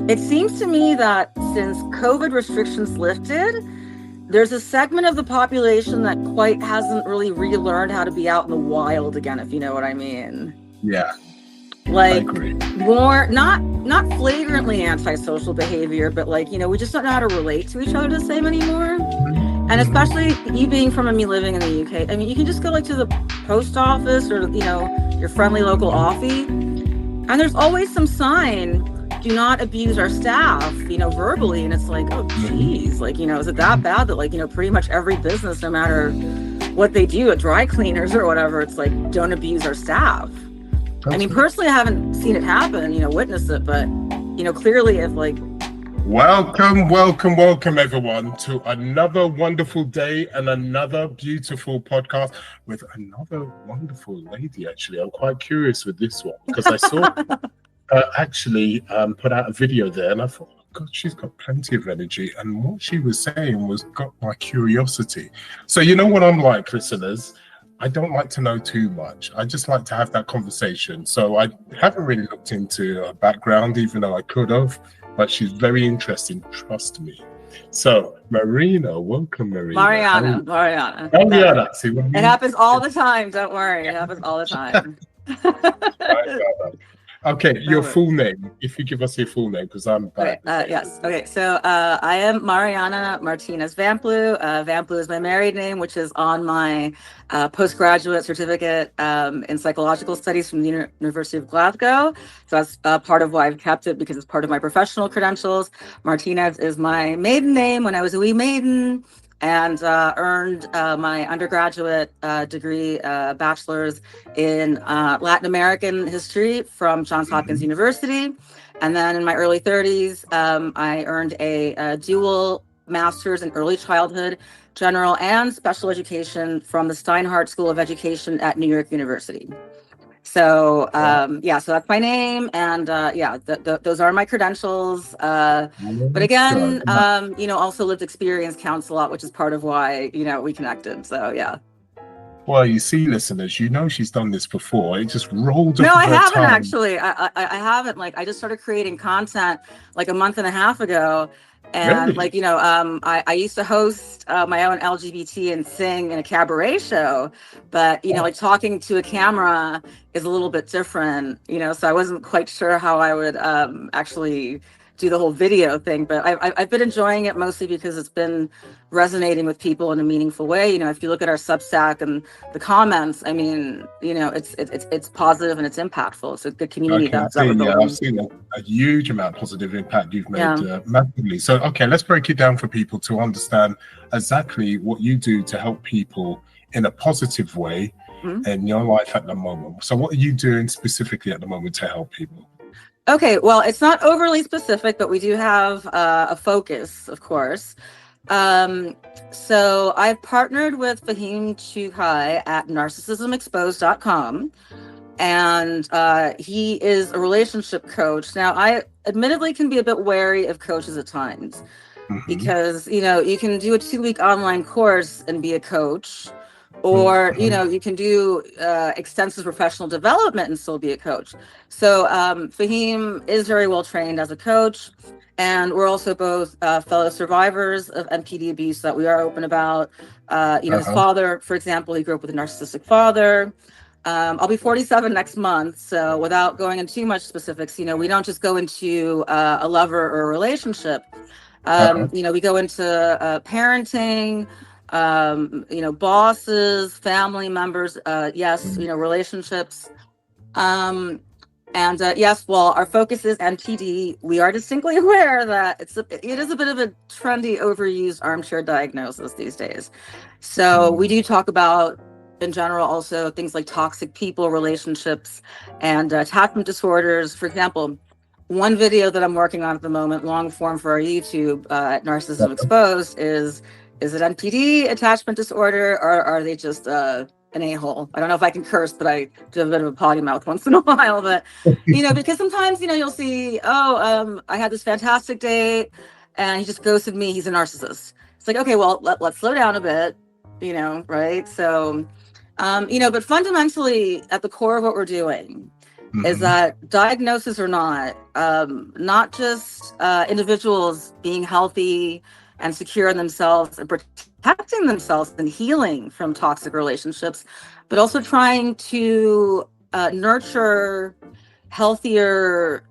It seems to me that since COVID restrictions lifted, there's a segment of the population that quite hasn't really relearned how to be out in the wild again, if you know what I mean. Yeah, like I agree. More not flagrantly antisocial behavior, but like, we just don't know how to relate to each other the same anymore. And especially you being from me living in the UK, I mean, you can just go like to the post office or your friendly local offie, and there's always some sign, do not abuse our staff, verbally. And it's like, oh geez, like, is it that bad that like, pretty much every business, no matter what they do at dry cleaners or whatever, it's like, don't abuse our staff. I mean, personally, I haven't seen it happen, witnessed it, but, clearly if like... Welcome everyone to another wonderful day and another beautiful podcast with another wonderful lady. Actually, I'm quite curious with this one because I saw actually put out a video there and I thought, oh God, she's got plenty of energy, and what she was saying was got my curiosity. So you know what I'm like, listeners? I don't like to know too much. I just like to have that conversation. So I haven't really looked into her background, even though I could have, but she's very interesting, trust me. So Marina, welcome Marina. Mariana. See, it happens all the time, don't worry. It happens all the time. Okay, your full name, if you give us your full name, because I'm bad. Yes. Okay, so I am Mariana Martinez Vampiew. Vamplew is my married name, which is on my postgraduate certificate in psychological studies from the University of Glasgow. So that's part of why I've kept it, because it's part of my professional credentials. Martinez is my maiden name when I was a wee maiden, and earned my undergraduate degree, bachelor's in Latin American history from Johns Hopkins University. And then in my early 30s, I earned a dual master's in early childhood, general and special education from the Steinhardt School of Education at New York University. So so that's my name, and those are my credentials. But again, also lived experience counts a lot, which is part of why we connected. So yeah. Well, you see, listeners, she's done this before. It just rolled. No, I haven't actually. I haven't. Like, I just started creating content like a month and a half ago. And really? I used to host my own LGBT and sing in a cabaret show, but like talking to a camera is a little bit different, so I wasn't quite sure how I would actually do the whole video thing, but I've been enjoying it mostly because it's been resonating with people in a meaningful way. If you look at our Substack and the comments, I mean, it's positive and it's impactful. It's a good community. I've seen a huge amount of positive impact you've made massively. So, okay, let's break it down for people to understand exactly what you do to help people in a positive way in your life at the moment. So what are you doing specifically at the moment to help people? Okay, well, it's not overly specific, but we do have a focus, of course. So I've partnered with Fahim at narcissismexposed.com, and he is a relationship coach. Now, I admittedly can be a bit wary of coaches at times because, you can do a 2-week online course and be a coach, or you can do extensive professional development and still be a coach. So Fahim is very well trained as a coach, and we're also both fellow survivors of NPD abuse that we are open about. His father, for example, he grew up with a narcissistic father. I'll be 47 next month, so without going into too much specifics, we don't just go into a lover or a relationship. We go into parenting, bosses, family members, relationships. Yes, while our focus is NPD, we are distinctly aware that it is a bit of a trendy, overused armchair diagnosis these days. So we do talk about, in general, also things like toxic people, relationships, and attachment disorders. For example, one video that I'm working on at the moment, long form for our YouTube at Narcissism Exposed, is it NPD, attachment disorder, or are they just an a-hole? I don't know if I can curse, but I do have a bit of a potty mouth once in a while. But, because sometimes, you'll see, I had this fantastic date and he just ghosted me. He's a narcissist. It's like, okay, well, let's slow down a bit, right? So, but fundamentally at the core of what we're doing is that diagnosis or not just individuals being healthy and secure in themselves and protecting themselves and healing from toxic relationships, but also trying to nurture healthier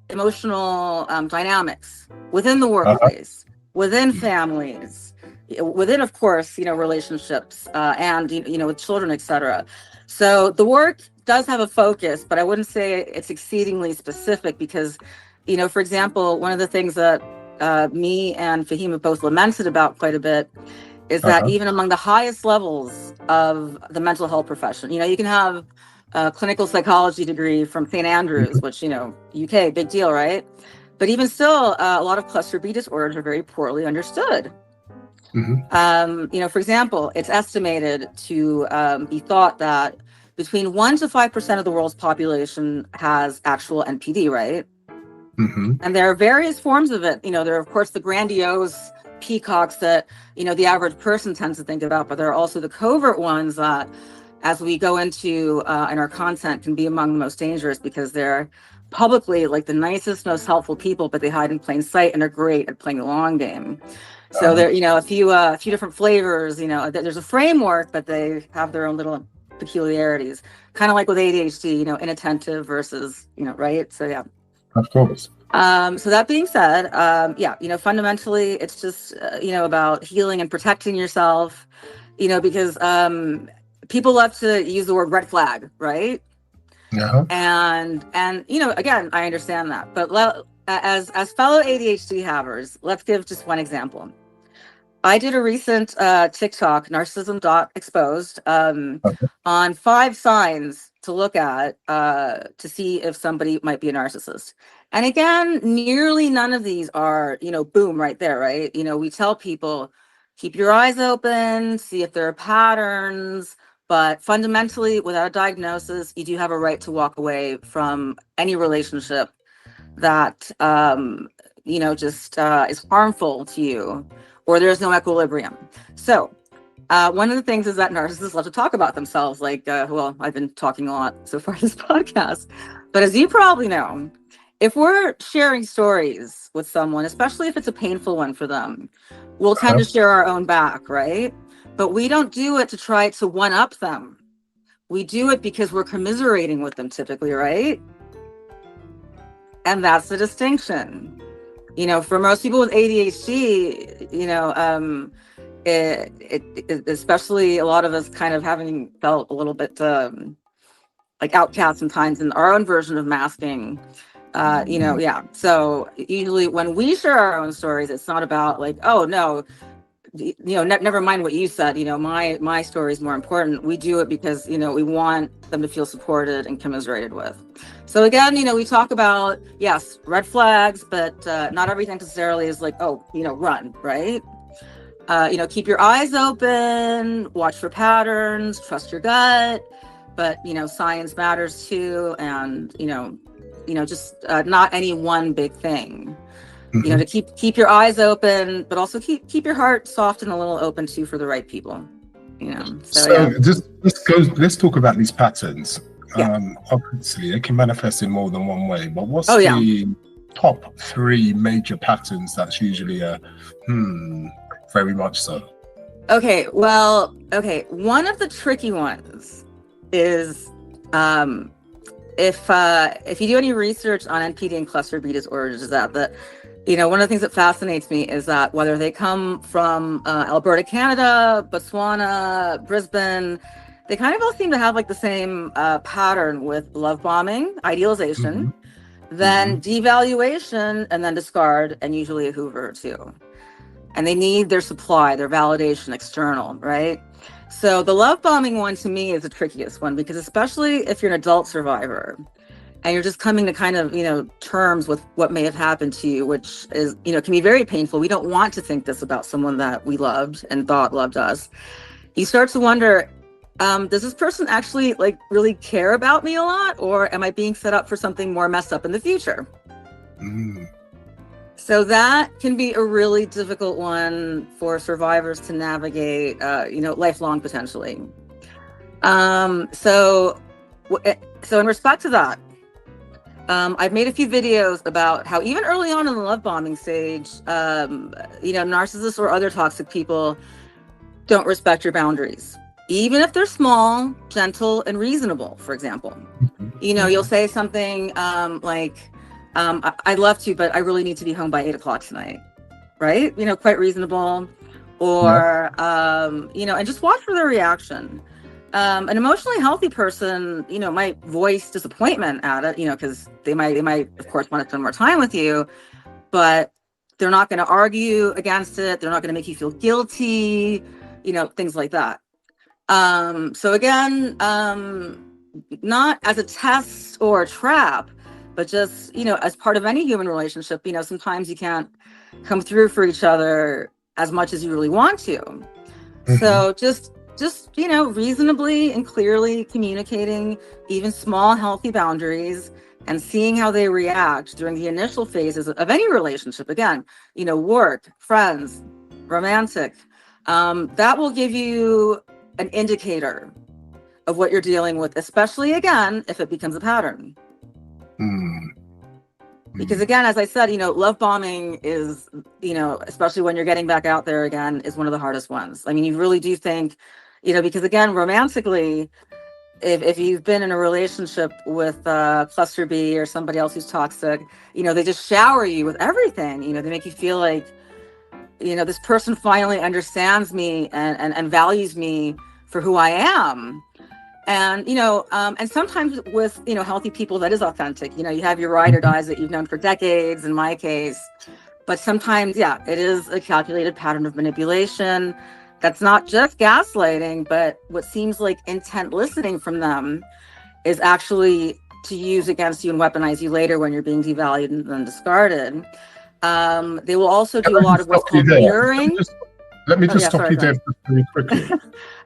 emotional dynamics within the workplace, within families, within, of course, relationships and, with children, etc. So the work does have a focus, but I wouldn't say it's exceedingly specific because, for example, one of the things that me and Fahim have both lamented about quite a bit is that even among the highest levels of the mental health profession, you can have a clinical psychology degree from St. Andrews, which, UK, big deal, right? But even still, a lot of cluster B disorders are very poorly understood. For example, it's estimated to be thought that between 1% to 5% of the world's population has actual NPD, right? And there are various forms of it. There are, of course, the grandiose peacocks that, the average person tends to think about, but there are also the covert ones that, as we go into in our content, can be among the most dangerous because they're publicly like the nicest, most helpful people, but they hide in plain sight and are great at playing the long game. So there, a few different flavors. There's a framework, but they have their own little peculiarities. Kind of like with ADHD, inattentive versus, right? So yeah. Of course. So that being said, fundamentally, it's just about healing and protecting yourself. Because people love to use the word red flag, right? And again, I understand that, but as fellow ADHD havers, let's give just one example. I did a recent TikTok, narcissism.exposed, on 5 signs to look at to see if somebody might be a narcissist. And again, nearly none of these are, boom, right there, right? We tell people, keep your eyes open, see if there are patterns, but fundamentally, without a diagnosis, you do have a right to walk away from any relationship that, just is harmful to you, or there's no equilibrium. So one of the things is that narcissists love to talk about themselves, like, I've been talking a lot so far in this podcast, but as you probably know, if we're sharing stories with someone, especially if it's a painful one for them, we'll tend to share our own back, right? But we don't do it to try to one-up them. We do it because we're commiserating with them typically, right? And that's the distinction. For most people with ADHD, especially a lot of us kind of having felt a little bit like outcasts sometimes in our own version of masking, So usually when we share our own stories, it's not about like, oh no, never mind what you said, my story is more important. We do it because, we want them to feel supported and commiserated with. So again, we talk about, yes, red flags, but not everything necessarily is like, oh, run, right? Keep your eyes open, watch for patterns, trust your gut, but, science matters too. And, just not any one big thing. To keep your eyes open, but also keep your heart soft and a little open too for the right people. Let's talk about these patterns. Obviously, they can manifest in more than one way. But what's the top 3 major patterns that's usually very much so? Okay, one of the tricky ones is if you do any research on NPD and cluster B disorders, is that one of the things that fascinates me is that whether they come from Alberta, Canada, Botswana, Brisbane, they kind of all seem to have like the same pattern with love bombing, idealization, then devaluation, and then discard, and usually a Hoover too. And they need their supply, their validation external, right? So the love bombing one to me is the trickiest one because especially if you're an adult survivor, and you're just coming to kind of, terms with what may have happened to you, which is, can be very painful. We don't want to think this about someone that we loved and thought loved us. You start to wonder, does this person actually like really care about me a lot? Or am I being set up for something more messed up in the future? So that can be a really difficult one for survivors to navigate, lifelong potentially. So in respect to that, I've made a few videos about how even early on in the love bombing stage, narcissists or other toxic people don't respect your boundaries, even if they're small, gentle, and reasonable. For example, you'll say something I'd love to, but I really need to be home by 8 o'clock tonight. Right? Quite reasonable. Or, and just watch for their reaction. An emotionally healthy person, might voice disappointment at it, because they might, of course, want to spend more time with you, but they're not going to argue against it. They're not going to make you feel guilty, things like that. So again, not as a test or a trap, but just, as part of any human relationship, sometimes you can't come through for each other as much as you really want to. So just reasonably and clearly communicating even small healthy boundaries and seeing how they react during the initial phases of any relationship. Again, work, friends, romantic, that will give you an indicator of what you're dealing with, especially again if it becomes a pattern. Because again, as I said, love bombing is, especially when you're getting back out there again, is one of the hardest ones. I mean, you really do think, because again, romantically, if you've been in a relationship with cluster B or somebody else who's toxic, they just shower you with everything. They make you feel like, this person finally understands me and values me for who I am. And, and sometimes with, healthy people, that is authentic. You have your ride or dies that you've known for decades, in my case. But sometimes, it is a calculated pattern of manipulation. That's not just gaslighting, but what seems like intent listening from them is actually to use against you and weaponize you later when you're being devalued and then discarded. They will also do a lot of what's called mirroring. Let me just stop you there very quickly.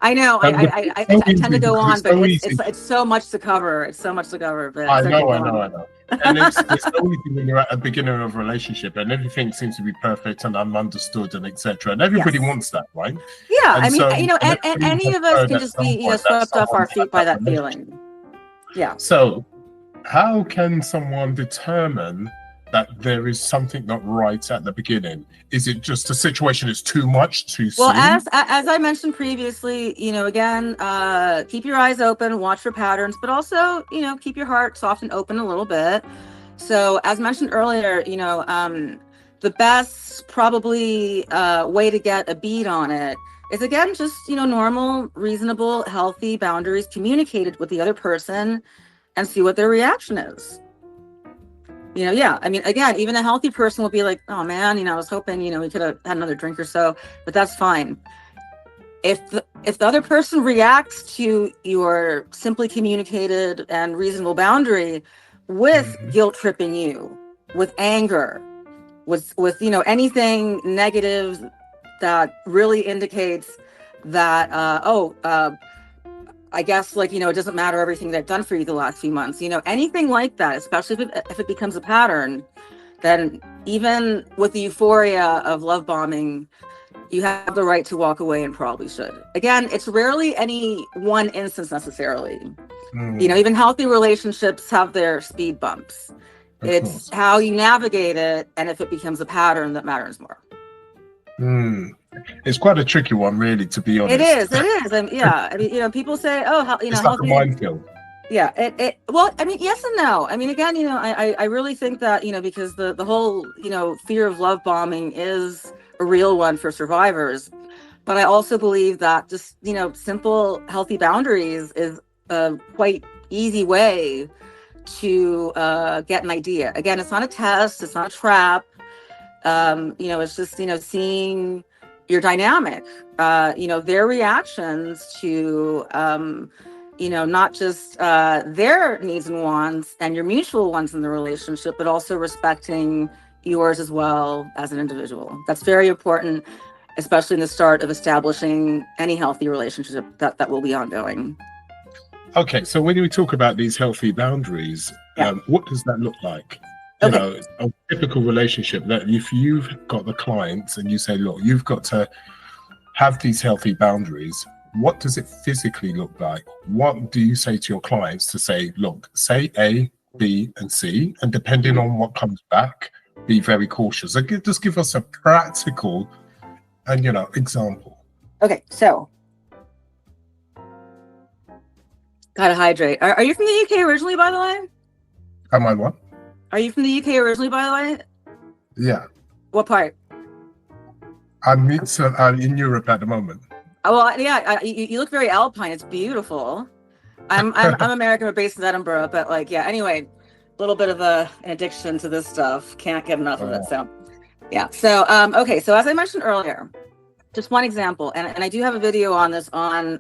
I know. I tend to go on, but it's so much to cover. It's so much to cover. But I know. And it's so easy when you're at the beginning of a relationship and everything seems to be perfect and I'm understood and etc. And everybody wants that, right? Yeah, and any of us can just be swept off our feet by that feeling. Yeah. So, how can someone determine that there is something not right at the beginning? Is it just a situation is too much too soon? Well, as I mentioned previously, again, keep your eyes open, watch for patterns, but also, keep your heart soft and open a little bit. So as mentioned earlier, the best probably way to get a beat on it is, again, just, normal, reasonable, healthy boundaries communicated with the other person and see what their reaction is. I mean, again, even a healthy person will be like, oh man, I was hoping, we could have had another drink or so, but that's fine. If the other person reacts to your simply communicated and reasonable boundary with guilt tripping you, with anger, with anything negative that really indicates that, I guess, it doesn't matter everything they've done for you the last few months, anything like that, especially if it becomes a pattern, then even with the euphoria of love bombing, you have the right to walk away and probably should. Again, it's rarely any one instance necessarily. Even healthy relationships have their speed bumps. It's how you navigate it, and if it becomes a pattern, that matters more. It's quite a tricky one, really, to be honest. It is. I mean, people say, "Oh, it's like a minefield." Yeah. Well, I mean, yes and no. I mean, again, I really think that because the whole fear of love bombing is a real one for survivors, but I also believe that just simple, healthy boundaries is a quite easy way to get an idea. Again, it's not a test. It's not a trap. It's just seeing your dynamic, their reactions to, not just their needs and wants and your mutual ones in the relationship, but also respecting yours as well as an individual. That's very important, especially in the start of establishing any healthy relationship that will be ongoing. Okay, so when we talk about these healthy boundaries, what does that look like? A typical relationship, that if you've got the clients and you say, look, you've got to have these healthy boundaries, what does it physically look like? What do you say to your clients to say, look, say A, B, and C, and depending on what comes back, be very cautious. Like, just give us a practical and example. Okay, so gotta hydrate. Are you from the UK originally, by the way? Am I what? Are you from the UK originally, by the way? Yeah. What part? I'm in Europe at the moment. Oh, well, yeah. You look very alpine. It's beautiful. I'm American, but based in Edinburgh. But like, yeah. Anyway, a little bit of an addiction to this stuff. Can't get enough of it. So, yeah. So, okay. So as I mentioned earlier, just one example, and I do have a video on this on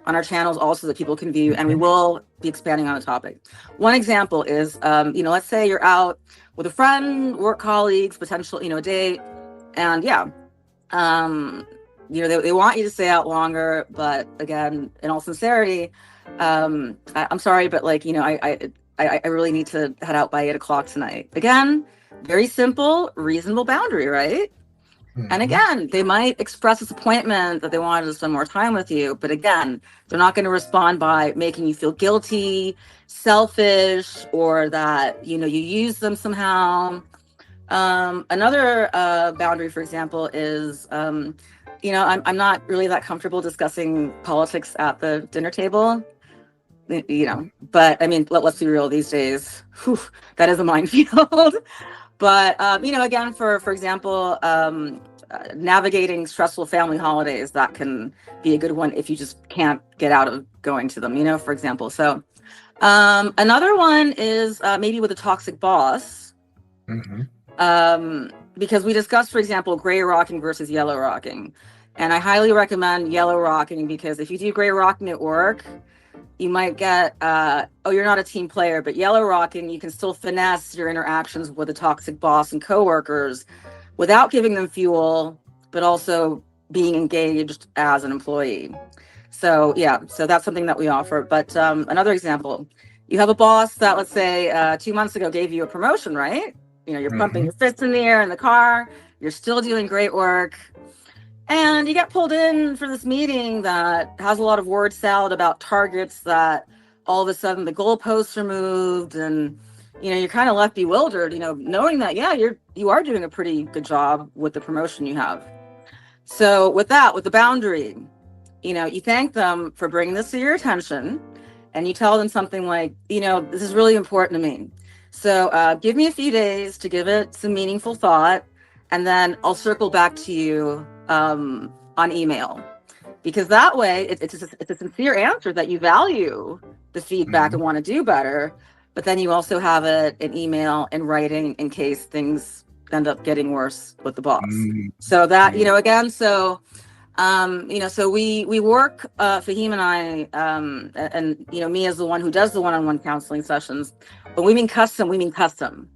our channels also that people can view, and we will be expanding on the topic. One example is, let's say you're out with a friend, work colleagues, potential, a date, and yeah, they want you to stay out longer, but again, in all sincerity, I'm sorry, but like, I really need to head out by 8 o'clock tonight. Again, very simple, reasonable boundary, right? And again, they might express disappointment that they wanted to spend more time with you. But again, they're not going to respond by making you feel guilty, selfish, or that, you use them somehow. Another boundary, for example, is, I'm not really that comfortable discussing politics at the dinner table. But I mean, let's be real these days. Whew, that is a minefield. But, again, for example, navigating stressful family holidays, that can be a good one if you just can't get out of going to them, for example. So another one is maybe with a toxic boss, because we discussed, for example, gray rocking versus yellow rocking. And I highly recommend yellow rocking because if you do gray rocking at work, you might get, you're not a team player, but yellow rocking, you can still finesse your interactions with a toxic boss and coworkers without giving them fuel, but also being engaged as an employee. So yeah, so that's something that we offer. But another example, you have a boss that, let's say 2 months ago gave you a promotion, right? You're pumping your fists in the air in the car, you're still doing great work. And you get pulled in for this meeting that has a lot of word salad about targets that all of a sudden the goalposts are moved, and you're kind of left bewildered, knowing that, yeah, you are doing a pretty good job with the promotion you have. So with the boundary, you thank them for bringing this to your attention, and you tell them something like, this is really important to me. So give me a few days to give it some meaningful thought, and then I'll circle back to you on email, because that way it's a sincere answer that you value the feedback and want to do better, but then you also have it in email and writing in case things end up getting worse with the boss. So that, again, so so we work, Fahim and I, and me as the one who does the one-on-one counseling sessions. When we mean custom,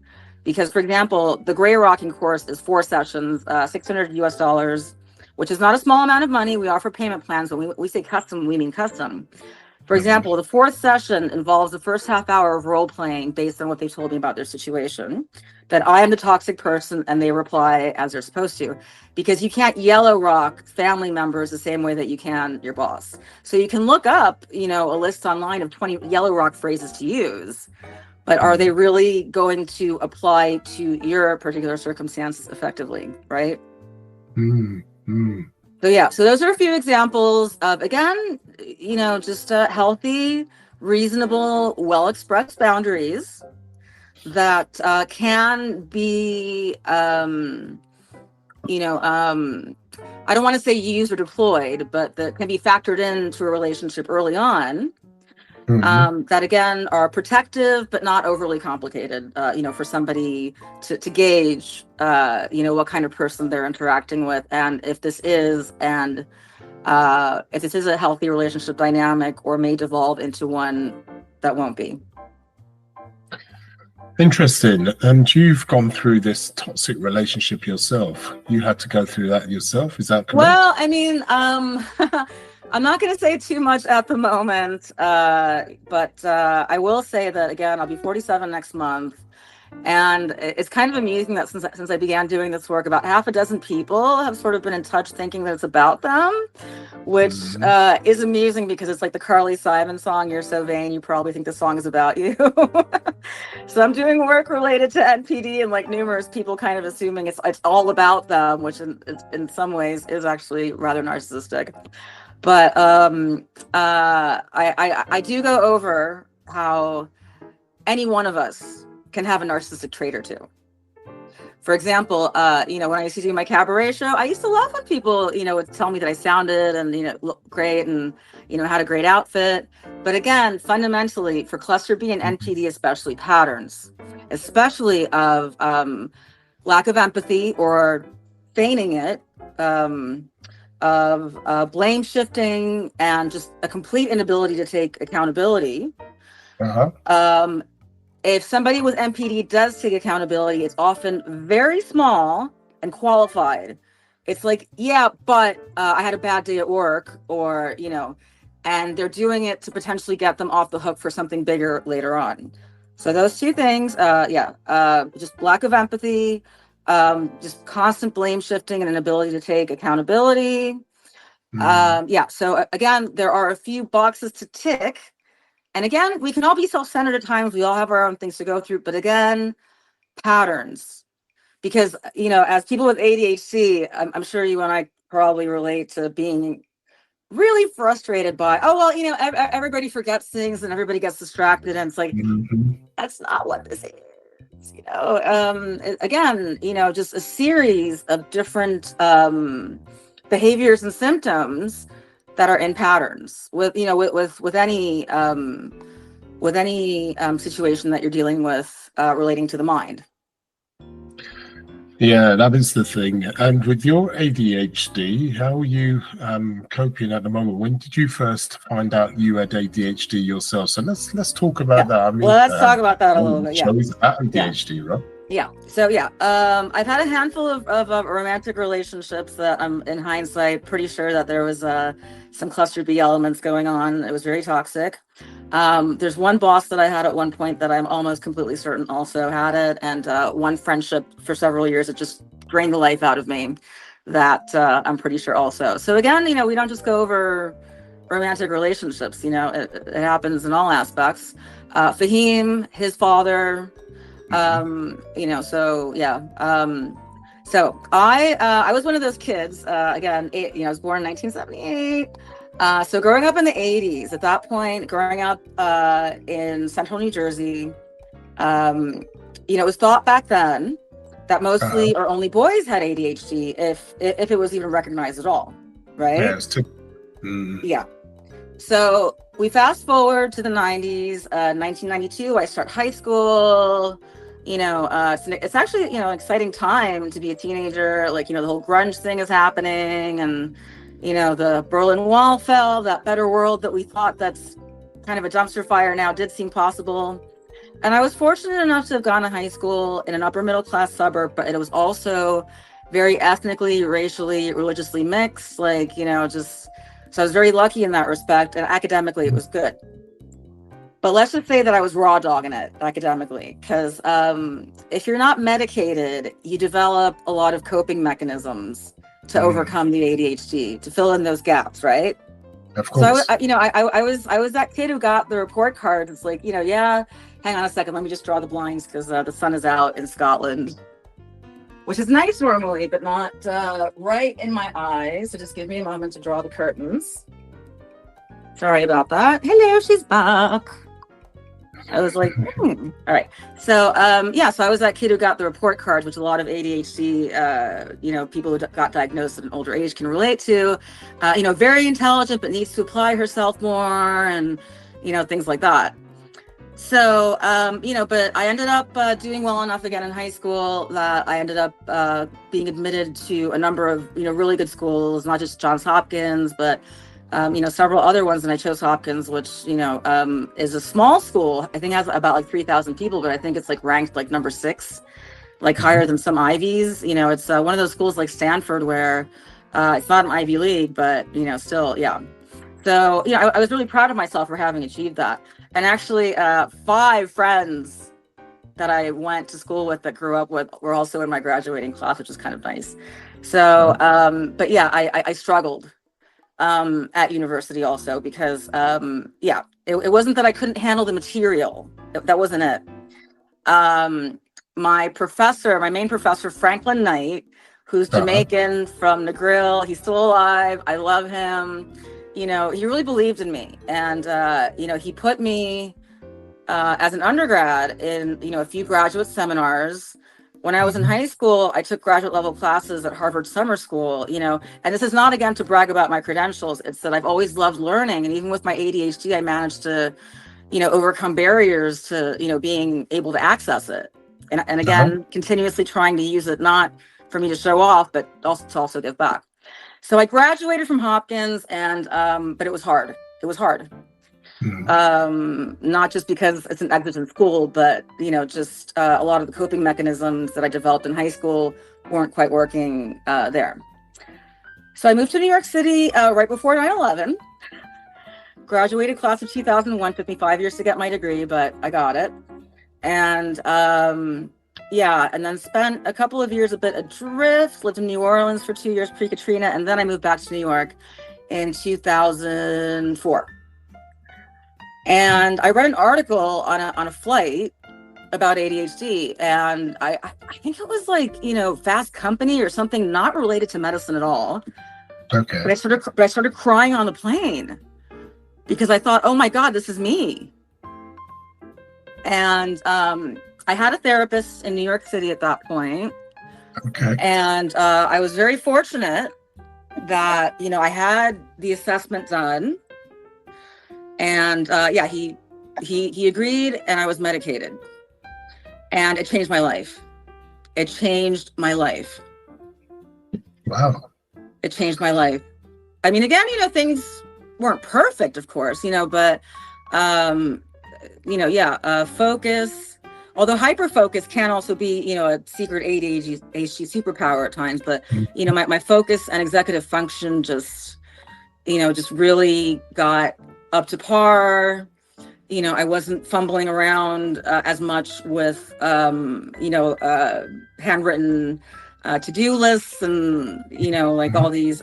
because, for example, the gray rocking course is 4 sessions, $600 US, which is not a small amount of money. We offer payment plans, but we say custom, we mean custom. For example, the 4th session involves the first half hour of role playing based on what they told me about their situation, that I am the toxic person and they reply as they're supposed to, because you can't yellow rock family members the same way that you can your boss. So you can look up, a list online of 20 yellow rock phrases to use, but are they really going to apply to your particular circumstances effectively, right? So yeah, so those are a few examples of, again, just healthy, reasonable, well-expressed boundaries that can be, I don't want to say used or deployed, but that can be factored into a relationship early on. That again are protective but not overly complicated, for somebody to gauge what kind of person they're interacting with, and if this is a healthy relationship dynamic or may devolve into one that won't be. Interesting. And you've gone through this toxic relationship yourself. You had to go through that yourself, is that correct? Well, I mean, I'm not going to say too much at the moment, but I will say that, again, I'll be 47 next month. And it's kind of amusing that since I began doing this work, about half a dozen people have sort of been in touch thinking that it's about them, which is amusing because it's like the Carly Simon song, "You're So Vain, You Probably Think the Song Is About You." So I'm doing work related to NPD, and like numerous people kind of assuming it's all about them, which in some ways is actually rather narcissistic. But I do go over how any one of us can have a narcissistic trait or two. For example, when I used to do my cabaret show, I used to love when people, would tell me that I sounded and, looked great and, had a great outfit. But again, fundamentally for cluster B and NPD, especially patterns, especially of lack of empathy or feigning it, of blame shifting, and just a complete inability to take accountability. If somebody with NPD does take accountability, it's often very small and qualified. It's like, yeah, but I had a bad day at work, or, and they're doing it to potentially get them off the hook for something bigger later on. So those two things, just lack of empathy, just constant blame shifting and an ability to take accountability. So again, there are a few boxes to tick. And again, we can all be self-centered at times. We all have our own things to go through. But again, patterns. Because, as people with ADHD, I'm sure you and I probably relate to being really frustrated by, everybody forgets things and everybody gets distracted. And it's like, that's not what this is. Again, just a series of different behaviors and symptoms that are in patterns with any situation that you're dealing with relating to the mind. Yeah, that is the thing. And with your ADHD, how are you coping at the moment? When did you first find out you had ADHD yourself? So let's talk about that. I mean, let's talk about that a little bit. Shows ADHD, right? Yeah. So I've had a handful of romantic relationships that I'm, in hindsight, pretty sure that there was some cluster B elements going on. It was very toxic. There's one boss that I had at one point that I'm almost completely certain also had it, and one friendship for several years that just drained the life out of me that I'm pretty sure also. So again, we don't just go over romantic relationships. It happens in all aspects. Fahim, his father. So I was one of those kids, again, I was born in 1978. So growing up in the 80s, at that point, growing up in central New Jersey, it was thought back then that mostly or only boys had ADHD, if it was even recognized at all, right? Yeah. So we fast forward to the 90s, 1992, I start high school. It's actually, an exciting time to be a teenager. Like, the whole grunge thing is happening, and, the Berlin Wall fell, that better world that we thought that's kind of a dumpster fire now did seem possible. And I was fortunate enough to have gone to high school in an upper middle class suburb, but it was also very ethnically, racially, religiously mixed, so I was very lucky in that respect, and academically it was good. But let's just say that I was raw dogging it academically, because if you're not medicated, you develop a lot of coping mechanisms to overcome the ADHD, to fill in those gaps, right? Of course. So I was that kid who got the report card. It's like, hang on a second, let me just draw the blinds because the sun is out in Scotland, which is nice normally, but not right in my eyes. So just give me a moment to draw the curtains. Sorry about that. Hello, she's back. I was like, all right. So, so I was that kid who got the report cards, which a lot of ADHD, people who got diagnosed at an older age can relate to, very intelligent, but needs to apply herself more, and, things like that. So, but I ended up doing well enough again in high school that I ended up being admitted to a number of, really good schools, not just Johns Hopkins, but several other ones, and I chose Hopkins, which, is a small school. I think it has about like 3,000 people, but I think it's like ranked like number 6, like higher than some Ivies. It's one of those schools like Stanford where it's not an Ivy League, but, still, yeah. So, I was really proud of myself for having achieved that. And actually 5 friends that I went to school with, that grew up with, were also in my graduating class, which is kind of nice. So, but yeah, I struggled at university also because, yeah, it wasn't that I couldn't handle the material. That wasn't it. My professor, my main professor, Franklin Knight, who's Jamaican from Negril, he's still alive. I love him. You know, he really believed in me. And, you know, he put me as an undergrad in, you know, a few graduate seminars. When I was in high school, I took graduate level classes at Harvard Summer School, you know, and this is not, again, to brag about my credentials. It's that I've always loved learning. And even with my ADHD, I managed to, you know, overcome barriers to, you know, being able to access it. And again, continuously trying to use it, not for me to show off, but also to also give back. So I graduated from Hopkins, and but it was hard. It was hard. Not just because it's an exigent school, but, you know, just a lot of the coping mechanisms that I developed in high school weren't quite working there. So I moved to New York City right before 9/11. Graduated class of 2001. Took me 5 years to get my degree, but I got it. And yeah, and then spent a couple of years a bit adrift, lived in New Orleans for 2 years pre-Katrina, and then I moved back to New York in 2004. And I read an article on a flight about ADHD, and I think it was like, you know, Fast Company or something, not related to medicine at all. Okay. But I started crying on the plane because I thought, oh my God, this is me. And I had a therapist in New York City at that point. Okay. And I was very fortunate that, you know, I had the assessment done. And yeah, he agreed, and I was medicated. And it changed my life. It changed my life. Wow. It changed my life. I mean, again, you know, things weren't perfect, of course, you know, but, you know, yeah, focus, although hyper-focus can also be, you know, a secret ADHD superpower at times, but, you know, my focus and executive function just, you know, just really got up to par. You know, I wasn't fumbling around as much with, you know, handwritten to-do lists and, you know, like all these,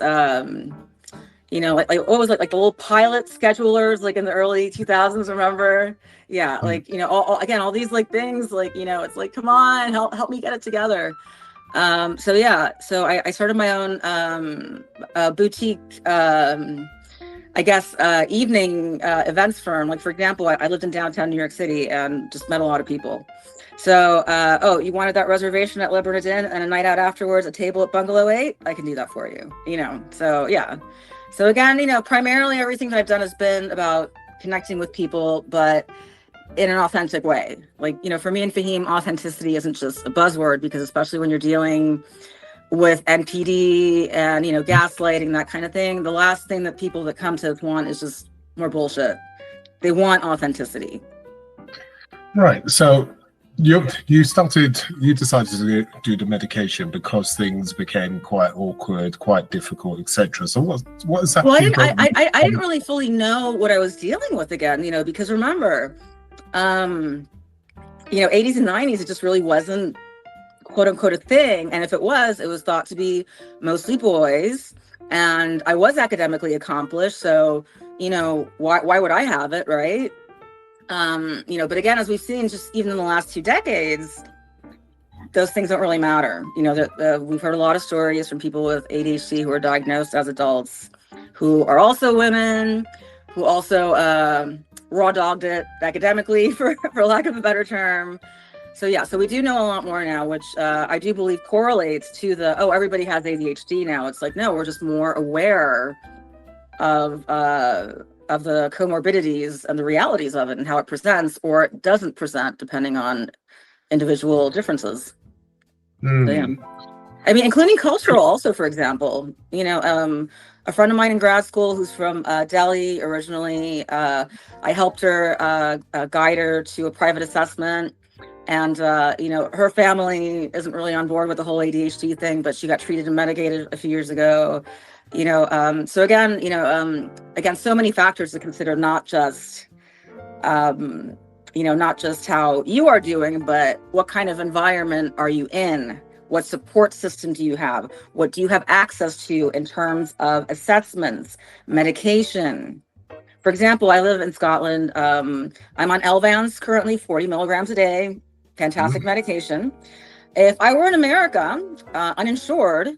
you know, like what was it, like the little pilot schedulers, like in the early 2000s, remember? Yeah, like, you know, all these like things, like, you know, it's like, come on, help me get it together. So yeah, so I started my own boutique, I guess, evening events firm. Like, for example, I lived in downtown New York City and just met a lot of people. So, oh, you wanted that reservation at Liberty Inn and a night out afterwards, a table at Bungalow 8? I can do that for you, you know? So, yeah. So again, you know, primarily everything that I've done has been about connecting with people, but in an authentic way. Like, you know, for me and Fahim, authenticity isn't just a buzzword, because especially when you're dealing with NPD and, you know, gaslighting, that kind of thing, the last thing that people that come to us want is just more bullshit. They want authenticity. Right. So you decided to do the medication because things became quite awkward, quite difficult, etc. So what is that? Well, I didn't really fully know what I was dealing with again, you know, because remember, you know, 80s and 90s, it just really wasn't quote unquote a thing. And if it was thought to be mostly boys. And I was academically accomplished. So, you know, why would I have it, right? You know, but again, as we've seen, just even in the last 2 decades, those things don't really matter. You know, we've heard a lot of stories from people with ADHD who are diagnosed as adults, who are also women, who also raw dogged it academically, for lack of a better term. So yeah, so we do know a lot more now, which I do believe correlates to the, oh, everybody has ADHD now. It's like, no, we're just more aware of the comorbidities and the realities of it and how it presents or it doesn't present, depending on individual differences. So, yeah. I mean, including cultural also, for example, you know, a friend of mine in grad school who's from Delhi originally, I helped her guide her to a private assessment. And, you know, her family isn't really on board with the whole ADHD thing, but she got treated and medicated a few years ago. You know, so again, you know, again, so many factors to consider, not just not just how you are doing, but what kind of environment are you in? What support system do you have? What do you have access to in terms of assessments, medication? For example, I live in Scotland. I'm on Elvans currently, 40 milligrams a day, fantastic medication. If I were in America, uninsured,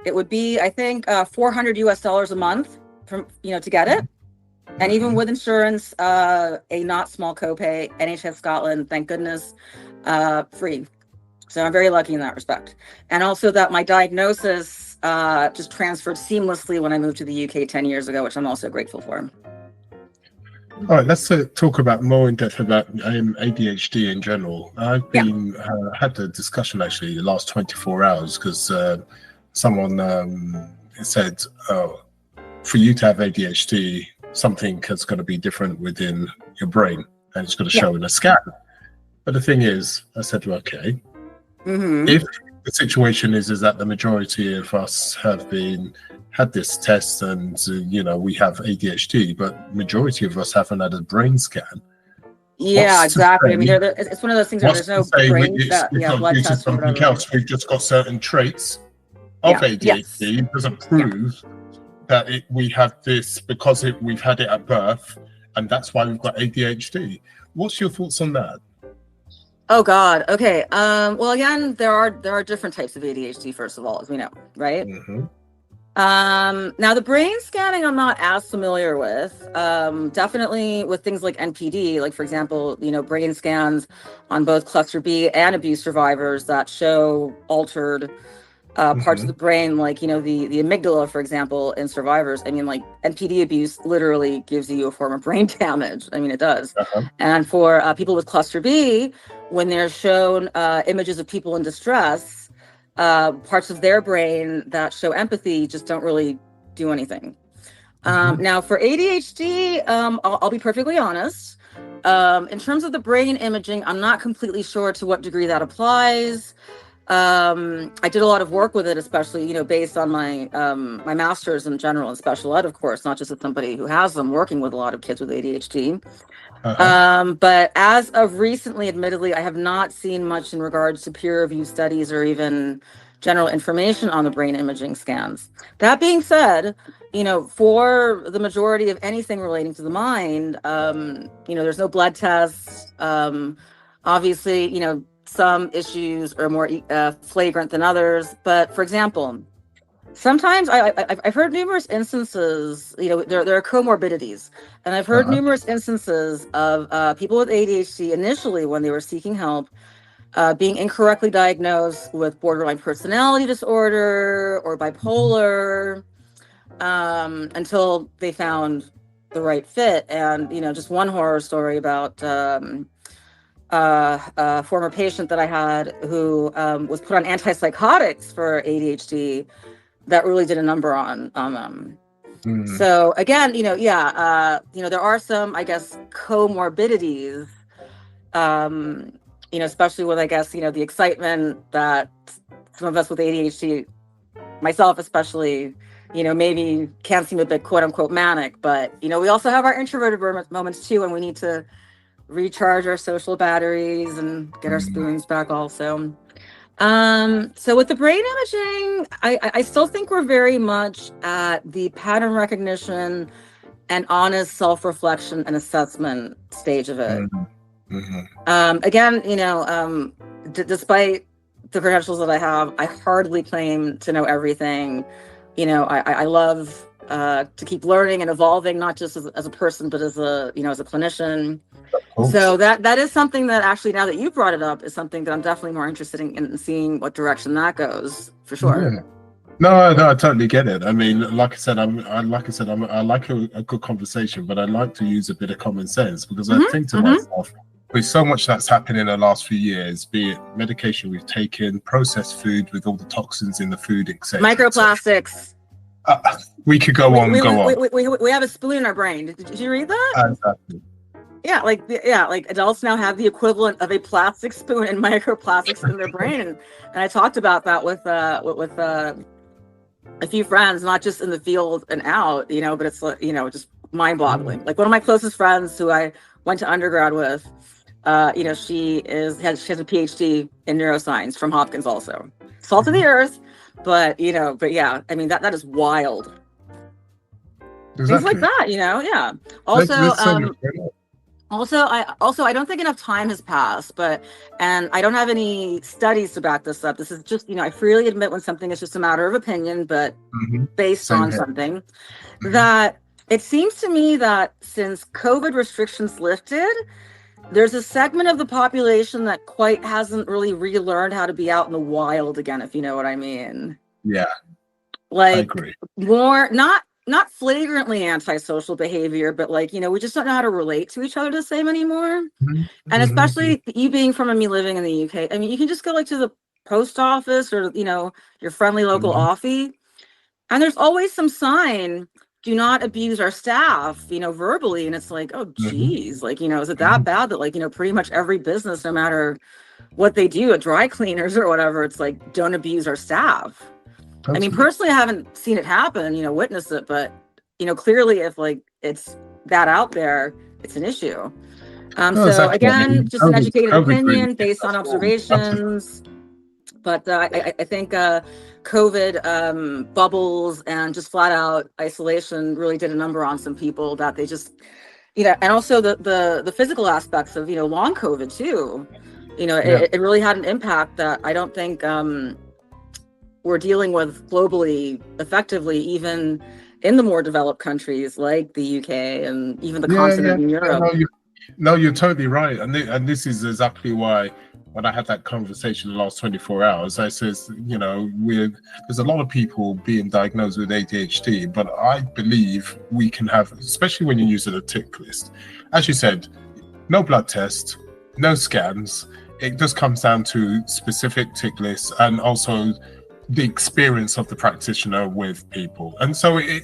it would be, I think, 400 US dollars a month to get it. And even with insurance, a not small copay, NHS Scotland, thank goodness, free. So I'm very lucky in that respect. And also that my diagnosis just transferred seamlessly when I moved to the UK 10 years ago, which I'm also grateful for. All right, let's talk about more in depth about ADHD in general. I've been had a discussion actually the last 24 hours because someone said, for you to have ADHD, something has got to be different within your brain and it's got to show in a scan. But the thing is, I said, okay, if the situation is that the majority of us have had this test and we have ADHD, but majority of us haven't had a brain scan. Yeah, exactly. I mean, it's one of those things where there's no brain blood test or something else. We've just got certain traits of ADHD. It doesn't prove that we have this because we've had it at birth, and that's why we've got ADHD. What's your thoughts on that? Oh God. Okay. Well, again, there are different types of ADHD. First of all, as we know, right? Now the brain scanning, I'm not as familiar with. Definitely with things like NPD, like for example, brain scans on both cluster B and abuse survivors that show altered parts of the brain, like the amygdala, for example, in survivors. I mean, like NPD abuse literally gives you a form of brain damage. I mean, it does. And for people with cluster B, when they're shown images of people in distress, parts of their brain that show empathy just don't really do anything. Now for ADHD, I'll be perfectly honest. In terms of the brain imaging, I'm not completely sure to what degree that applies. I did a lot of work with it, especially, based on my my master's in general and special ed, of course, not just as somebody who has them, working with a lot of kids with ADHD. But as of recently, admittedly, I have not seen much in regards to peer-reviewed studies or even general information on the brain imaging scans. That being said, for the majority of anything relating to the mind, there's no blood tests. Obviously, some issues are more flagrant than others. But for example, sometimes I've heard numerous instances, there are comorbidities, and I've heard numerous instances of people with ADHD initially when they were seeking help, being incorrectly diagnosed with borderline personality disorder or bipolar, until they found the right fit. And, just one horror story about a former patient that I had who was put on antipsychotics for ADHD that really did a number on them. So again, there are some, I guess, comorbidities, especially with, I guess, the excitement that some of us with ADHD, myself especially, maybe can seem a bit quote unquote manic, but, we also have our introverted moments too, and we need to recharge our social batteries and get our spoons back also. So with the brain imaging, I still think we're very much at the pattern recognition and honest self-reflection and assessment stage of it. Again, despite the credentials that I have, I hardly claim to know everything. I love to keep learning and evolving, not just as a person, but as a clinician. So that is something that actually, now that you brought it up, is something that I'm definitely more interested in seeing what direction that goes, for sure. No, I totally get it. I mean, like I said, I like a good conversation, but I like to use a bit of common sense, because I think to myself, with so much that's happened in the last few years, be it medication we've taken, processed food with all the toxins in the food, etc. Microplastics. We could go on. We have a spoon in our brain. Did you read that? Exactly. Yeah, like adults now have the equivalent of a plastic spoon and microplastics in their brain, and I talked about that with a few friends, not just in the field and out, but it's just mind-boggling. Like one of my closest friends who I went to undergrad with, She has a PhD in neuroscience from Hopkins also. Salt of the earth, but yeah, I mean that is wild. Exactly. Things like that, yeah. Also, I don't think enough time has passed, and I don't have any studies to back this up. This is just, I freely admit when something is just a matter of opinion, but based on something that it seems to me that since COVID restrictions lifted, there's a segment of the population that quite hasn't really relearned how to be out in the wild again, if you know what I mean. Yeah. Like, I agree. More, not flagrantly antisocial behavior, but we just don't know how to relate to each other the same anymore. And especially you being from me living in the UK, I mean, you can just go to the post office or, your friendly local offie, and there's always some sign, do not abuse our staff, verbally. And it's like, oh, geez, is it that bad that pretty much every business, no matter what they do, at dry cleaners or whatever, it's like, don't abuse our staff. I mean, personally, I haven't seen it happen, witnessed it, but, clearly if it's that out there, it's an issue. So again, just an educated opinion based on observations. But I think COVID bubbles and just flat out isolation really did a number on some people that they just, and also the physical aspects of, long COVID too, it really had an impact that I don't think we're dealing with globally effectively, even in the more developed countries like the UK and even the continent in Europe. No, you're totally right. And this is exactly why when I had that conversation the last 24 hours, I says, there's a lot of people being diagnosed with ADHD, but I believe we can have, especially when you're using a tick list, as you said, no blood test, no scans. It just comes down to specific tick lists and also the experience of the practitioner with people. And so it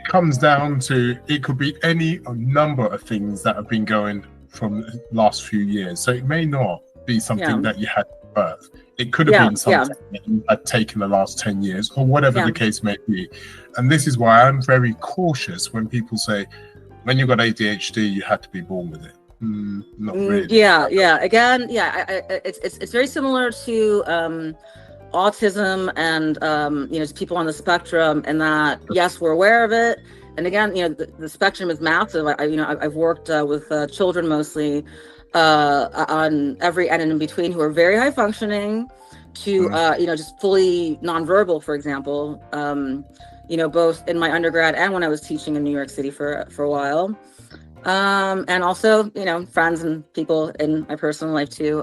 comes down to, it could be any number of things that have been going from the last few years. So it may not be something that you had at birth. It could have been something that you had taken the last 10 years or whatever the case may be. And this is why I'm very cautious when people say, when you've got ADHD, you had to be born with it. Not really. Again, it's very similar to autism and just people on the spectrum, and that yes, we're aware of it, and again, the spectrum is massive. I've worked with children mostly on every end and in between, who are very high functioning to just fully nonverbal, for example, both in my undergrad and when I was teaching in New York City for a while. And also, friends and people in my personal life too,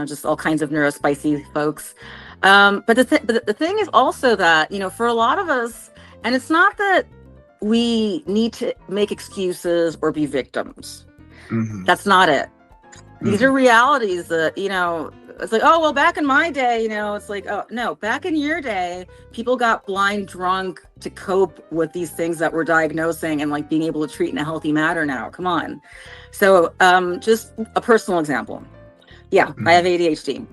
just all kinds of neurospicy folks. But the thing is also that, for a lot of us, and it's not that we need to make excuses or be victims. That's not it. These are realities that, it's like, oh, well, back in my day, it's like, oh, no, back in your day, people got blind drunk to cope with these things that we're diagnosing and being able to treat in a healthy manner now. Come on. So just a personal example. Yeah, I have ADHD,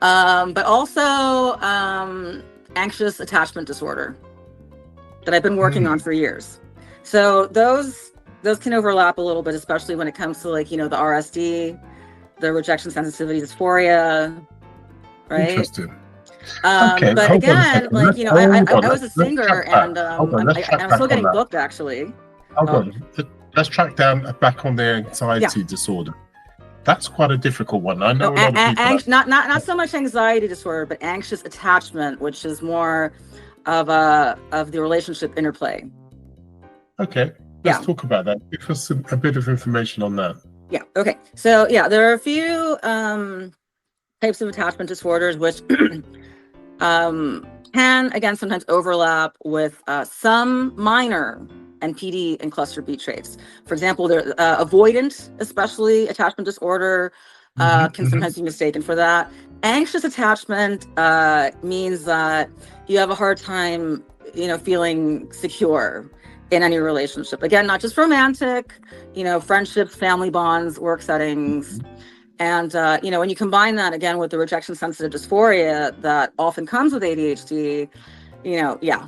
but also anxious attachment disorder that I've been working on for years. So those can overlap a little bit, especially when it comes to the RSD, the rejection sensitivity dysphoria, right? Interesting. But again, I was a singer, and I'm still getting booked, actually. Hold on. Let's track down back on the anxiety disorder. That's quite a difficult one. I know a lot of people. Not so much anxiety disorder, but anxious attachment, which is more of the relationship interplay. Okay. Let's talk about that. Give us a bit of information on that. Yeah. Okay. So there are a few types of attachment disorders which can, again, sometimes overlap with some minor NPD and cluster B traits. For example, there avoidant, especially attachment disorder, can sometimes be mistaken for that. Anxious attachment means that you have a hard time, feeling secure in any relationship. Again, not just romantic, friendships, family bonds, work settings. And, when you combine that again with the rejection sensitive dysphoria that often comes with ADHD, yeah,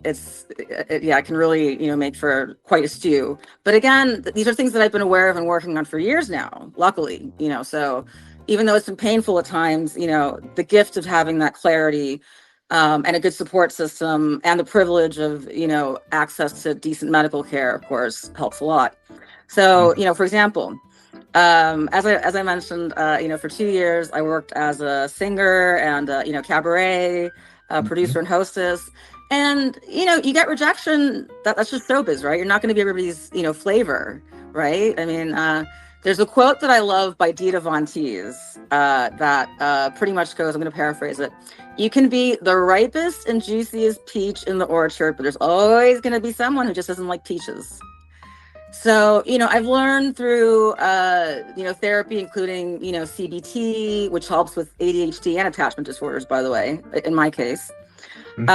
it can really, make for quite a stew. But again, these are things that I've been aware of and working on for years now, luckily, so even though it's been painful at times, the gift of having that clarity, and a good support system and the privilege of, access to decent medical care, of course, helps a lot. So, for example, as I mentioned, for 2 years, I worked as a singer and, cabaret producer and hostess. And, you get rejection. That's just showbiz, right? You're not going to be everybody's, flavor, right? I mean, there's a quote that I love by Dita Von Teese that pretty much goes, I'm going to paraphrase it. You can be the ripest and juiciest peach in the orchard, but there's always going to be someone who just doesn't like peaches. So, I've learned through, therapy, including, CBT, which helps with ADHD and attachment disorders, by the way, in my case, the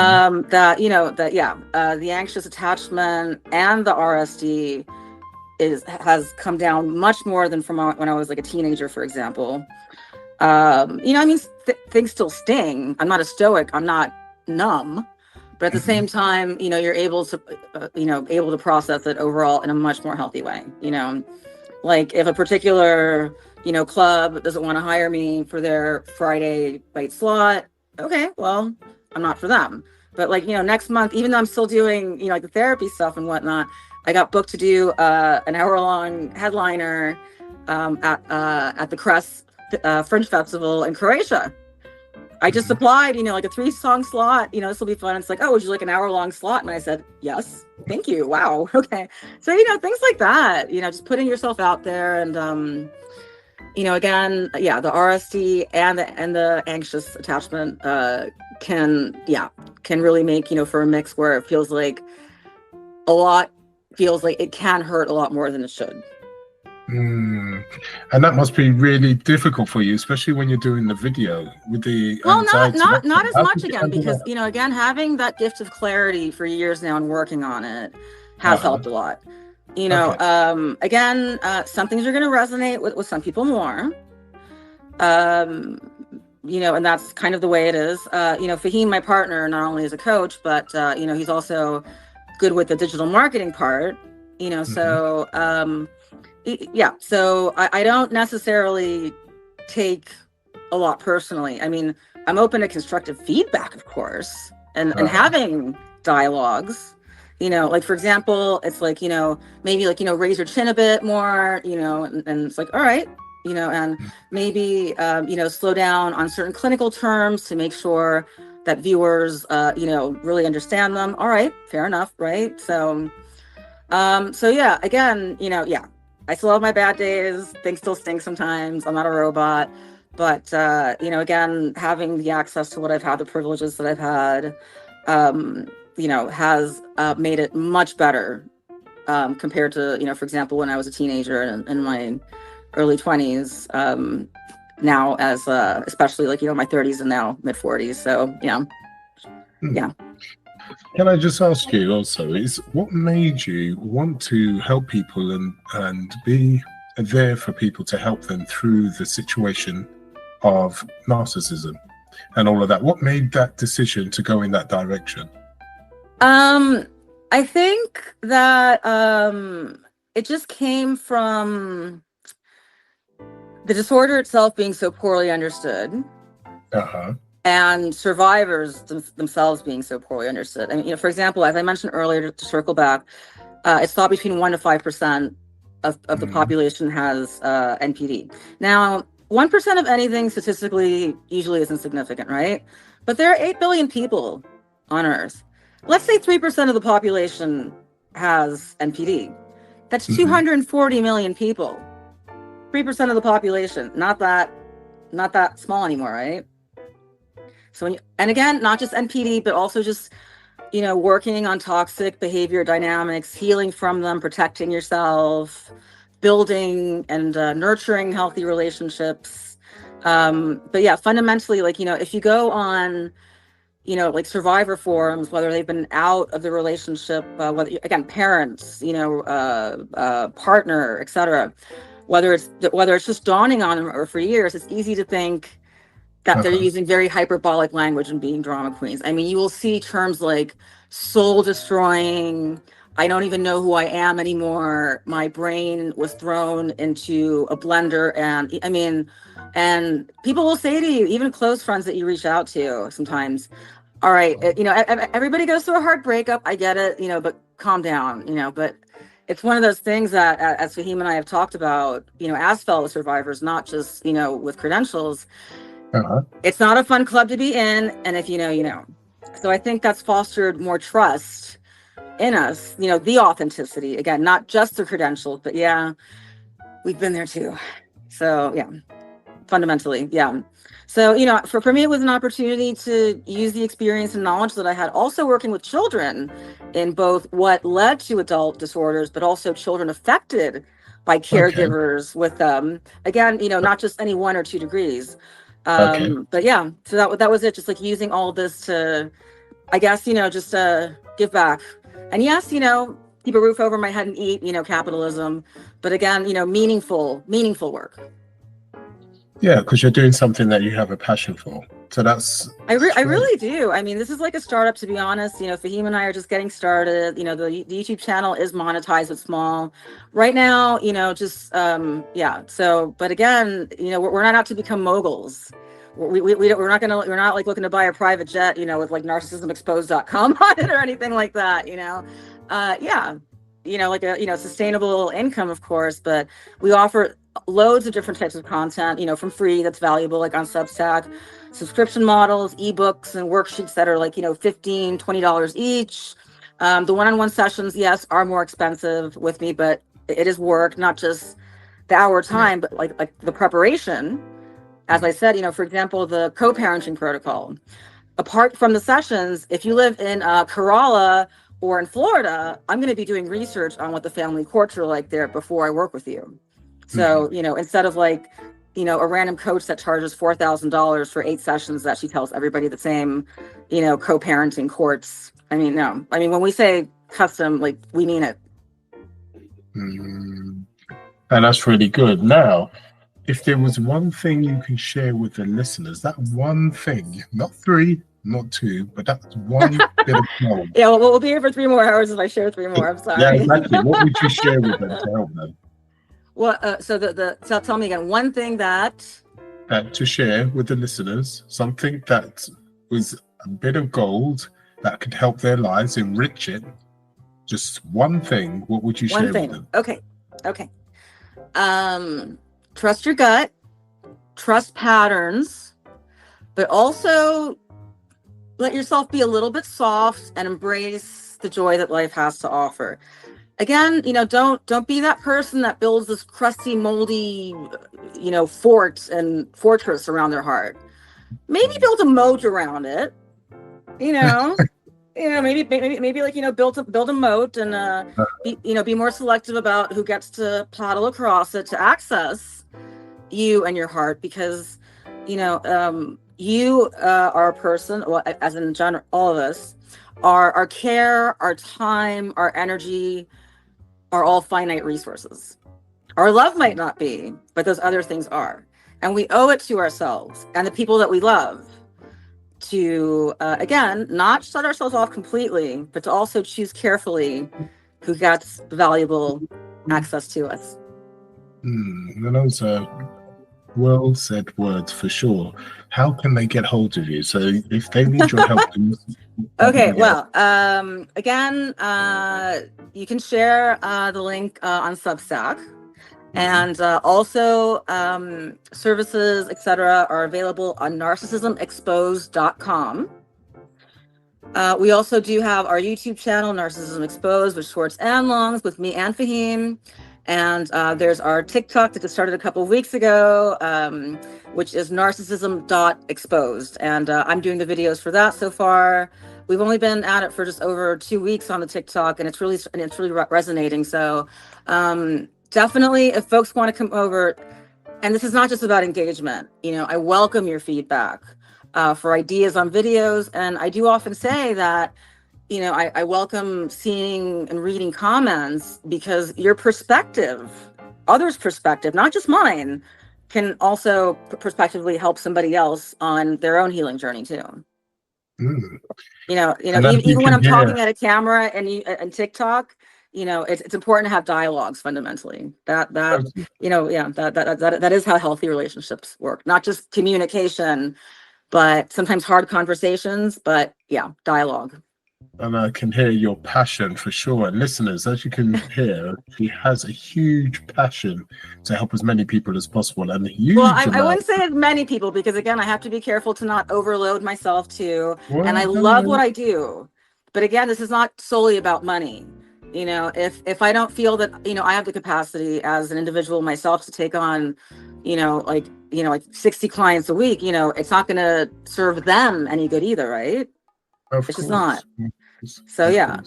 anxious attachment and the RSD has come down much more than from when I was like a teenager, for example. Things still sting. I'm not a stoic. I'm not numb. But at the same time, you're able to process it overall in a much more healthy way. Like if a particular, club doesn't want to hire me for their Friday night slot, okay, well, I'm not for them. But next month, even though I'm still doing, the therapy stuff and whatnot, I got booked to do an hour-long headliner at the Crest Fringe Festival in Croatia. I just applied, like a 3-song slot, this will be fun. It's like, oh, would you like an hour-long slot? And I said, yes, thank you. Wow. Okay. So, things like that, just putting yourself out there and, again, the RSD and the anxious attachment can really make, for a mix where it feels like it can hurt a lot more than it should. And that must be really difficult for you, especially when you're doing the video with the not as much again, because again, having that gift of clarity for years now and working on it has helped a lot. Again, some things are going to resonate with some people more, and that's kind of the way it is. Fahim, my partner, not only is a coach, but he's also good with the digital marketing part. So so I don't necessarily take a lot personally. I mean, I'm open to constructive feedback, of course, and having dialogues, like, for example, it's like, maybe like, raise your chin a bit more, and it's like, all right, and maybe, slow down on certain clinical terms to make sure that viewers, really understand them. All right, fair enough. Right. So again, I still have my bad days. Things still stink sometimes. I'm not a robot. But, again, having the access to what I've had, the privileges that I've had, has made it much better compared to, for example, when I was a teenager in my early 20s, now as especially like, my 30s and now mid 40s. So, yeah. Can I just ask you also, is what made you want to help people and be there for people to help them through the situation of narcissism and all of that? What made that decision to go in that direction? I think that it just came from the disorder itself being so poorly understood. And survivors themselves being so poorly understood. I mean, for example, as I mentioned earlier, to circle back, it's thought between 1% to 5% of the population has NPD. Now, 1% of anything statistically usually isn't significant, right? But there are 8 billion people on Earth. Let's say 3% of the population has NPD. That's 240 million people. 3% of the population, not that small anymore, right? So and again, not just NPD, but also just, working on toxic behavior dynamics, healing from them, protecting yourself, building and nurturing healthy relationships. But yeah, fundamentally, like, if you go on, like survivor forums, whether they've been out of the relationship, whether, again, parents, partner, etc., whether it's just dawning on them or for years, it's easy to think, that they're using very hyperbolic language and being drama queens. I mean, you will see terms like soul destroying. I don't even know who I am anymore. My brain was thrown into a blender. And I mean, and people will say to you, even close friends that you reach out to sometimes, all right, you know, everybody goes through a hard breakup. I get it, you know, but calm down, you know, but it's one of those things that, as Fahim and I have talked about, you know, as fellow survivors, not just, you know, with credentials, it's not a fun club to be in. And if you know, you know. So I think that's fostered more trust in us, you know, the authenticity, again, not just the credentials, but yeah, we've been there too. So yeah, fundamentally, yeah. So, you know, for me, it was an opportunity to use the experience and knowledge that I had also working with children in both what led to adult disorders, but also children affected by caregivers with again, you know, not just any 1 or 2 degrees. But yeah, so that was it. Just like using all this to, I guess, you know, just give back. And yes, you know, keep a roof over my head and eat, you know, capitalism. But again, you know, meaningful work. Yeah, because you're doing something that you have a passion for. So that's... I really do. I mean, this is like a startup, to be honest. You know, Fahim and I are just getting started. You know, the YouTube channel is monetized, but small. Right now, you know, just, yeah. So, but again, you know, we're not out to become moguls. We're not like looking to buy a private jet, you know, with like narcissismexposed.com on it or anything like that, you know. Yeah, you know, like a, you know, sustainable income, of course, but we offer loads of different types of content, you know, from free that's valuable, like on Substack, subscription models, ebooks and worksheets that are like, you know, $15, $20 each. The one-on-one sessions, yes, are more expensive with me, but it is work, not just the hour time, but like the preparation. As I said, you know, for example, the co-parenting protocol. Apart from the sessions, if you live in Kerala or in Florida, I'm going to be doing research on what the family courts are like there before I work with you. So, you know, instead of like, you know, a random coach that charges $4,000 for 8 sessions that she tells everybody the same, you know, co-parenting courts. I mean, no. I mean, when we say custom, like, we mean it. And that's really good. Now, if there was one thing you can share with the listeners, that one thing, not 3, not 2, but that's one bit of knowledge. Yeah, well, we'll be here for 3 more hours if I share 3 more. I'm sorry. Yeah, exactly. What would you share with them to help them? Well, so so tell me again, one thing that to share with the listeners, something that was a bit of gold that could help their lives, enrich it. Just one thing. What would you share with them? Okay. Trust your gut, trust patterns, but also let yourself be a little bit soft and embrace the joy that life has to offer. Again, you know, don't be that person that builds this crusty, moldy, you know, fortress around their heart. Maybe build a moat around it. You know, maybe like, you know, build a moat and be more selective about who gets to paddle across it to access you and your heart, because you know, you are a person, well, as in general, all of us, our care, our time, our energy are all finite resources. Our love might not be, but those other things are. And we owe it to ourselves and the people that we love to, again, not shut ourselves off completely, but to also choose carefully who gets valuable access to us. Those are well said words for sure. How can they get hold of you? So if they need your help. Okay, well, again, you can share the link on Substack, and also services, etc., are available on narcissismexposed.com. We also do have our YouTube channel, Narcissism Exposed, with shorts and longs with me and Fahim. And there's our TikTok that just started a couple of weeks ago, which is narcissism.exposed. And I'm doing the videos for that so far. We've only been at it for just over 2 weeks on the TikTok, and it's really resonating. So definitely, if folks want to come over, and this is not just about engagement, you know, I welcome your feedback for ideas on videos. And I do often say that, you know, I welcome seeing and reading comments, because your perspective, others' perspective, not just mine, can also prospectively help somebody else on their own healing journey too. Mm. Even when I'm talking at a camera and TikTok, it's important to have dialogues fundamentally. That is how healthy relationships work. Not just communication, but sometimes hard conversations, but yeah, dialogue. And I can hear your passion for sure. And listeners, as you can hear, she has a huge passion to help as many people as possible. And I wouldn't say as many people, because again, I have to be careful to not overload myself too. And I love what I do. But again, this is not solely about money. If I don't feel that, I have the capacity as an individual myself to take on, like 60 clients a week, it's not going to serve them any good either, right? It's just not. So yeah.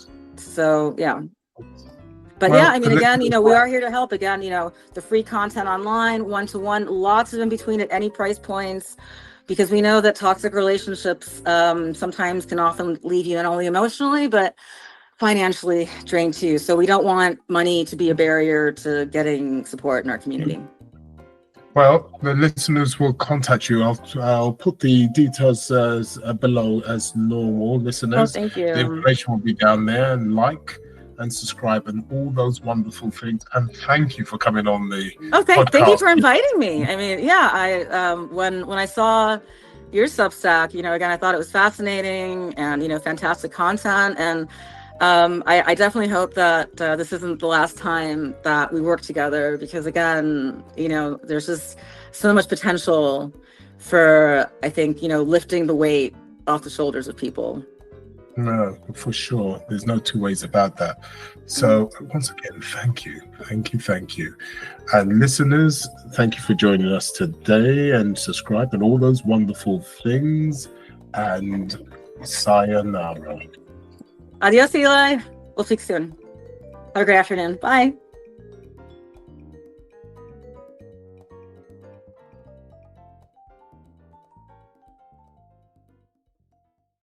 But yeah, I mean, again, we are here to help. Again, the free content online, one-to-one, lots of in between at any price points, because we know that toxic relationships sometimes can often leave you not only emotionally, but financially drained too. So we don't want money to be a barrier to getting support in our community. Well, the listeners will contact you. I'll put the details below as normal, listeners. Oh, thank you. The information will be down there, and like and subscribe and all those wonderful things. And thank you for coming on the podcast. Thank you for inviting me. I mean, yeah, I when I saw your Substack, again, I thought it was fascinating and fantastic content, and I definitely hope that this isn't the last time that we work together, because again, there's just so much potential for, I think, lifting the weight off the shoulders of people. No, for sure. There's no two ways about that. So once again, thank you. And listeners, thank you for joining us today, and subscribe and all those wonderful things. And sayonara. Adios, Eli. We'll speak soon. Have a great afternoon. Bye.